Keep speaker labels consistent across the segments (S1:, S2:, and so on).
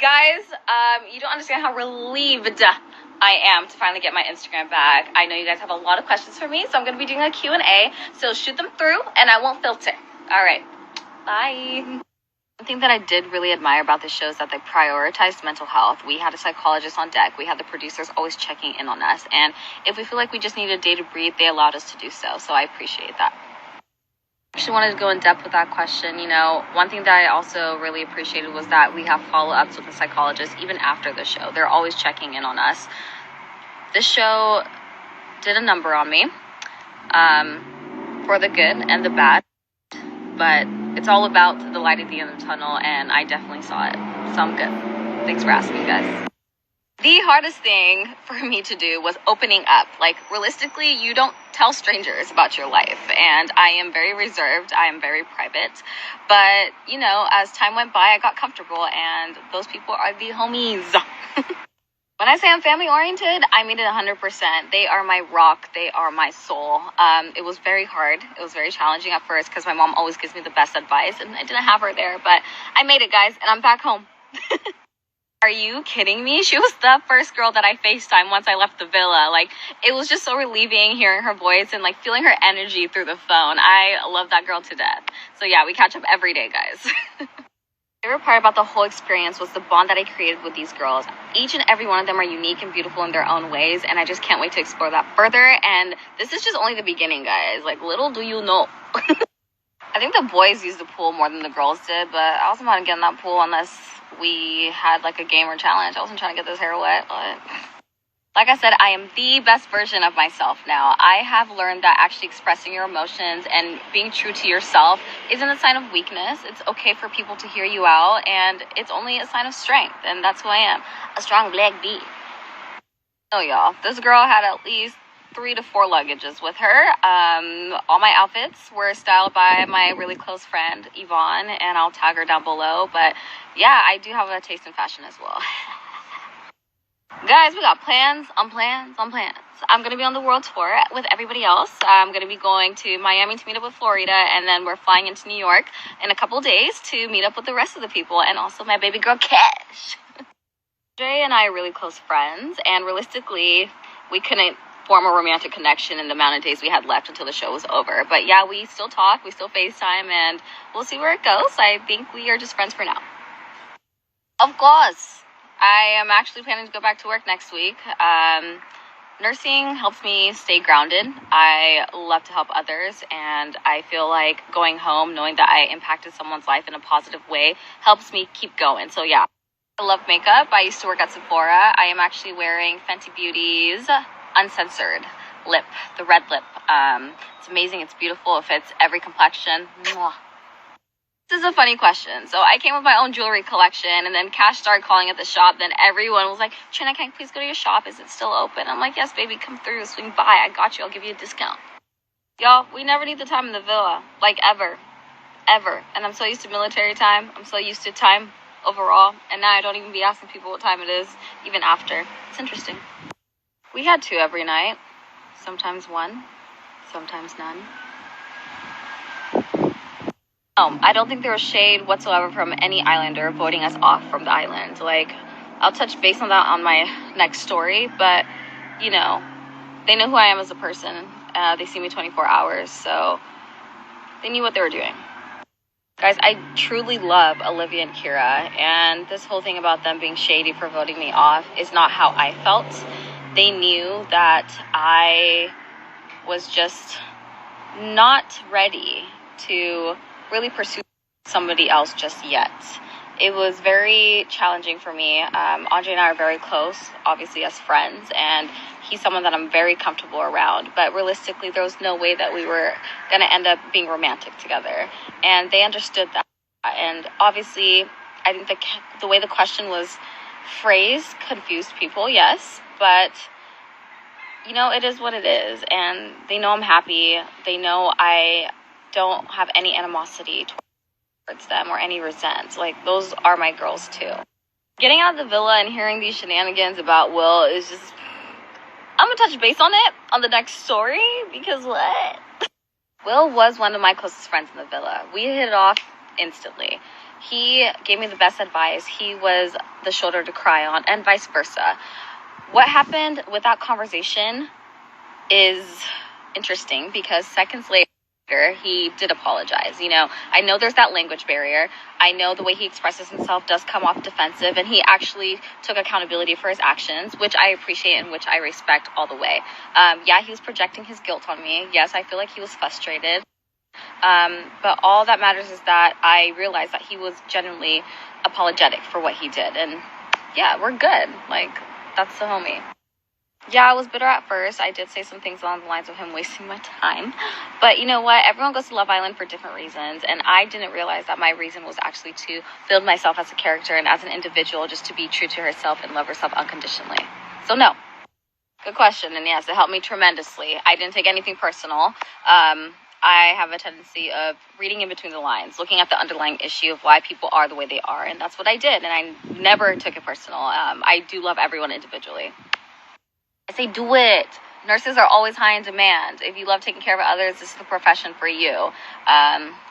S1: Guys, you don't understand how relieved I am to finally get my Instagram back. I know you guys have a lot of questions for me, so I'm going to be doing a Q&A. So shoot them through, and I won't filter. All right. Bye. One thing that I did really admire about this show is that they prioritized mental health. We had a psychologist on deck. We had the producers always checking in on us. And if we feel like we just need a day to breathe, they allowed us to do so. So I appreciate that. I actually wanted to go in depth with that question. You know, one thing that I also really appreciated was that we have follow-ups with the psychologist even after the show. They're always checking in on us. This show did a number on me, for the good and the bad, but it's all about the light at the end of the tunnel, and I definitely saw it, so I'm good. Thanks for asking, guys. The hardest thing for me to do was opening up. Like, realistically, you don't tell strangers about your life, and I am very reserved. I am very private, but, you know, as time went by, I got comfortable, and those people are the homies. When I say I'm family-oriented, I mean it 100%. They are my rock. They are my soul. It was very hard. It was very challenging at first because my mom always gives me the best advice, and I didn't have her there, but I made it, guys, and I'm back home. Are you kidding me? She was the first girl that I FaceTimed once I left the villa. Like, it was just so relieving hearing her voice and, like, feeling her energy through the phone. I love that girl to death. So, yeah, we catch up every day, guys. My favorite part about the whole experience was the bond that I created with these girls. Each and every one of them are unique and beautiful in their own ways, and I just can't wait to explore that further. And this is just only the beginning, guys. Like, little do you know. I think the boys used the pool more than the girls did, but I wasn't about to get in that pool unless we had like a game or challenge. I wasn't trying to get this hair wet, but like I said, I am the best version of myself now. I have learned that actually expressing your emotions and being true to yourself isn't a sign of weakness. It's okay for people to hear you out, and it's only a sign of strength, and that's who I am, a strong black bee. Oh, y'all, this girl had at least 3 to 4 luggages with her. All my outfits were styled by my really close friend, Yvonne, and I'll tag her down below. But yeah, I do have a taste in fashion as well. Guys, we got plans on plans on plans. I'm going to be on the world tour with everybody else. I'm going to be going to Miami to meet up with Florida, and then we're flying into New York in a couple days to meet up with the rest of the people, and also my baby girl, Cash. Jay and I are really close friends, and realistically, we couldn't form a romantic connection in the amount of days we had left until the show was over. But yeah, we still talk, we still FaceTime, and we'll see where it goes. I think we are just friends for now. Of course, I am actually planning to go back to work next week. Nursing helps me stay grounded. I love to help others, and I feel like going home knowing that I impacted someone's life in a positive way helps me keep going. So yeah, I love makeup. I used to work at Sephora. I am actually wearing Fenty Beauty's Uncensored lip, the red lip. It's amazing. It's beautiful. It fits every complexion. Mwah. This is a funny question. So I came with my own jewelry collection, and then Cash started calling at the shop. Then everyone was like, Trina, can I please go to your shop? Is it still open? I'm like, yes, baby, come through, swing by. I got you. I'll give you a discount. Y'all, we never need the time in the villa. Like, ever. Ever. And I'm so used to military time. I'm so used to time overall. And now I don't even be asking people what time it is, even after. It's interesting. We had 2 every night, sometimes 1, sometimes none. I don't think there was shade whatsoever from any islander voting us off from the island. Like, I'll touch base on that on my next story, but, you know, they know who I am as a person. They see me 24 hours, so they knew what they were doing. Guys, I truly love Olivia and Kira, and this whole thing about them being shady for voting me off is not how I felt. They knew that I was just not ready to really pursue somebody else just yet. It was very challenging for me. Andre and I are very close, obviously as friends, and he's someone that I'm very comfortable around. But realistically, there was no way that we were going to end up being romantic together. And they understood that. And obviously, I think the way the question was phrased confused people, yes. But, you know, it is what it is. And they know I'm happy. They know I don't have any animosity towards them or any resent. Like, those are my girls too. Getting out of the villa and hearing these shenanigans about Will is just, I'm gonna touch base on it on the next story, because what? Will was one of my closest friends in the villa. We hit it off instantly. He gave me the best advice. He was the shoulder to cry on, and vice versa. What happened with that conversation is interesting because seconds later, he did apologize. I know there's that language barrier. I know the way he expresses himself does come off defensive, and he actually took accountability for his actions, which I appreciate and which I respect all the way. He was projecting his guilt on me. Yes, I feel like he was frustrated. But all that matters is that I realized that he was genuinely apologetic for what he did. And yeah, we're good. That's the homie. Yeah, I was bitter at first. I did say some things along the lines of him wasting my time. But you know what? Everyone goes to Love Island for different reasons. And I didn't realize that my reason was actually to build myself as a character and as an individual, just to be true to herself and love herself unconditionally. So no. Good question. And yes, it helped me tremendously. I didn't take anything personal. I have a tendency of reading in between the lines, looking at the underlying issue of why people are the way they are. And that's what I did. And I never took it personal. I do love everyone individually. I say do it. Nurses are always high in demand. If you love taking care of others, this is the profession for you.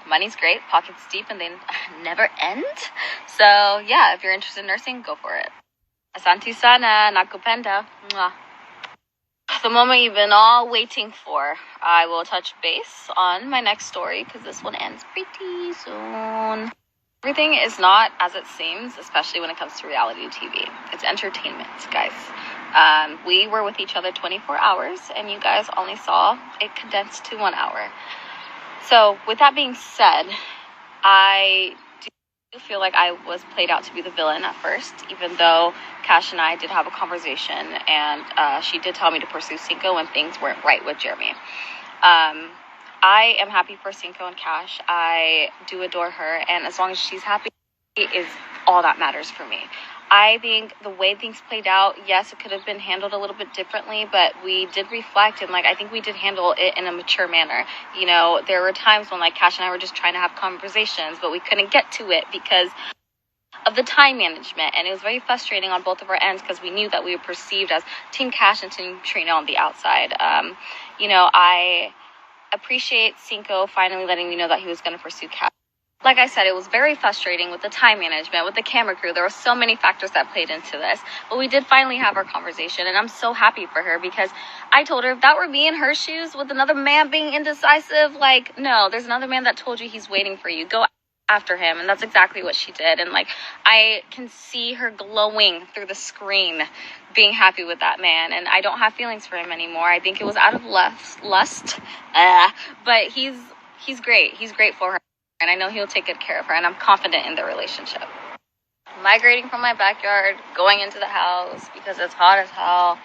S1: Money's great, pockets deep, and they never end. So yeah, if you're interested in nursing, go for it. Asante sana, nakupenda. Mwah. The moment you've been all waiting for. I will touch base on my next story because this one ends pretty soon. Everything is not as it seems, especially when it comes to reality TV. It's entertainment, guys. We were with each other 24 hours, and you guys only saw it condensed to 1 hour. So, with that being said, I do feel like I was played out to be the villain at first, even though Cash and I did have a conversation, and she did tell me to pursue Cinco when things weren't right with Jeremy. I am happy for Cinco and Cash. I do adore her, and as long as she's happy, it is all that matters for me. I think the way things played out, yes, it could have been handled a little bit differently, but we did reflect, and I think we did handle it in a mature manner. There were times when Cash and I were just trying to have conversations, but we couldn't get to it because of the time management, and it was very frustrating on both of our ends because we knew that we were perceived as Team Cash and Team Trina on the outside. I appreciate Cinco finally letting me know that he was going to pursue Cash. Like I said, it was very frustrating with the time management, with the camera crew. There were so many factors that played into this. But we did finally have our conversation, and I'm so happy for her because I told her if that were me in her shoes with another man being indecisive, no, there's another man that told you he's waiting for you. Go after him. And that's exactly what she did. And I can see her glowing through the screen, being happy with that man. And I don't have feelings for him anymore. I think it was out of lust. But he's great. He's great for her. And I know he'll take good care of her, and I'm confident in the relationship. Migrating from my backyard, going into the house because it's hot as hell.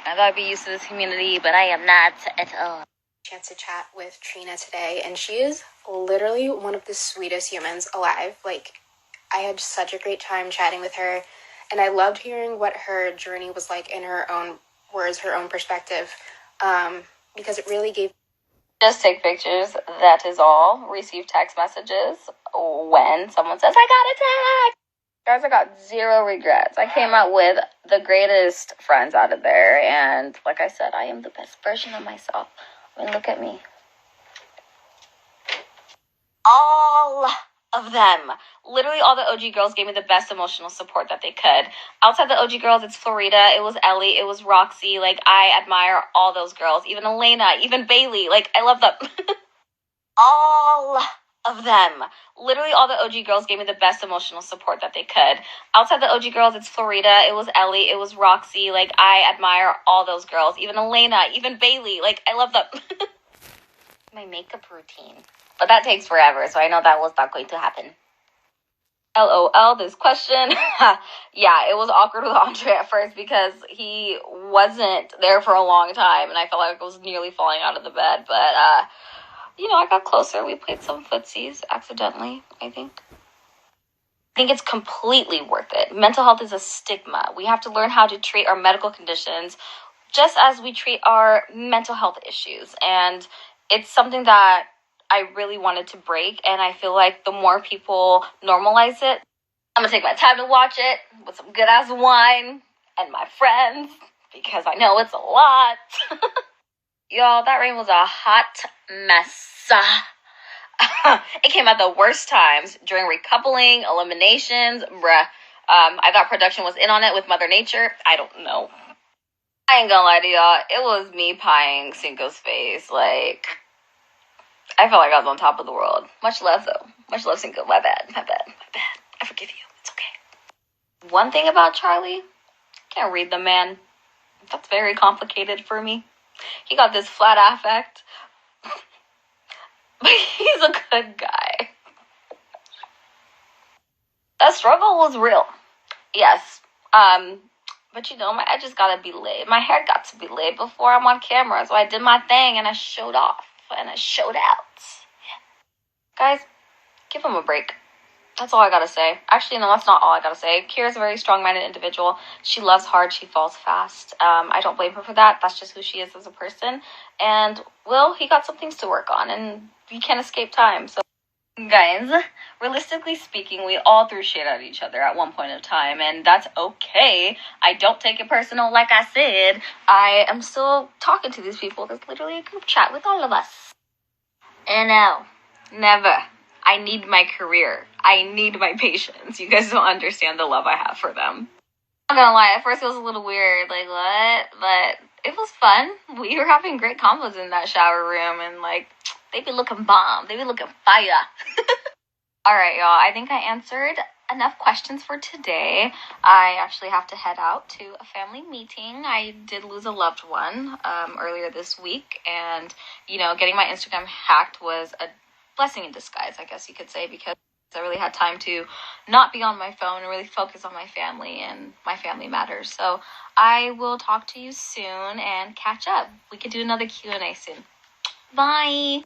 S1: I thought I'd be used to this humidity, but I am not at all.
S2: Chance to chat with Trina today, and she is literally one of the sweetest humans alive. I had such a great time chatting with her, and I loved hearing what her journey was like in her own words, her own perspective, because it really gave.
S1: Just take pictures, that is all. Receive text messages when someone says, I got a text. Guys, I got zero regrets. I came out with the greatest friends out of there. And like I said, I am the best version of myself. Look at me. All of them. Literally all the OG girls gave me the best emotional support that they could. Outside the OG girls, it's Florida, it was Ellie, it was Roxy. I admire all those girls. Even Elena, even Bailey. I love them. All of them. Literally all the OG girls gave me the best emotional support that they could. Outside the OG girls, it's Florida, it was Ellie, it was Roxy. I admire all those girls. Even Elena, even Bailey. I love them. My makeup routine. But that takes forever, so I know that was not going to happen. LOL, this question. Yeah, it was awkward with Andre at first because he wasn't there for a long time, and I felt like I was nearly falling out of the bed. But, I got closer. We played some footsies accidentally, I think. I think it's completely worth it. Mental health is a stigma. We have to learn how to treat our medical conditions just as we treat our mental health issues. And it's something that I really wanted to break, and I feel like the more people normalize it, I'm gonna take my time to watch it with some good ass wine and my friends because I know it's a lot. Y'all, that rain was a hot mess. It came at the worst times during recoupling, eliminations, bruh. I thought production was in on it with Mother Nature. I don't know. I ain't gonna lie to y'all. It was me pieing Cinco's face. Like, I felt like I was on top of the world. Much love, though. Much love, Cinco. My bad. My bad. My bad. I forgive you. It's okay. One thing about Charlie, can't read the man. That's very complicated for me. He got this flat affect, but he's a good guy. That struggle was real. Yes. But you know, I just gotta be laid. My hair got to be laid before I'm on camera, so I did my thing and I showed off and I showed out. Guys, give him a break. That's all I gotta say. Actually, no, that's not all I gotta say. Kira's a very strong-minded individual. She loves hard. She falls fast. I don't blame her for that. That's just who she is as a person. And Will, he got some things to work on, and you can't escape time. So, guys, realistically speaking, we all threw shade at each other at one point in time, and that's okay. I don't take it personal. Like I said, I am still talking to these people. There's literally a group chat with all of us. And no, never. I need my career. I need my patience. You guys don't understand the love I have for them. I'm not gonna lie, at first it was a little weird, like, what? But it was fun. We were having great combos in that shower room, and, like, they be looking bomb. They be looking fire. Alright, y'all, I think I answered enough questions for today. I actually have to head out to a family meeting. I did lose a loved one earlier this week, and, you know, getting my Instagram hacked was a blessing in disguise, I guess you could say, because I really had time to not be on my phone and really focus on my family, and my family matters. So I will talk to you soon and catch up. We could do another Q&A soon. Bye!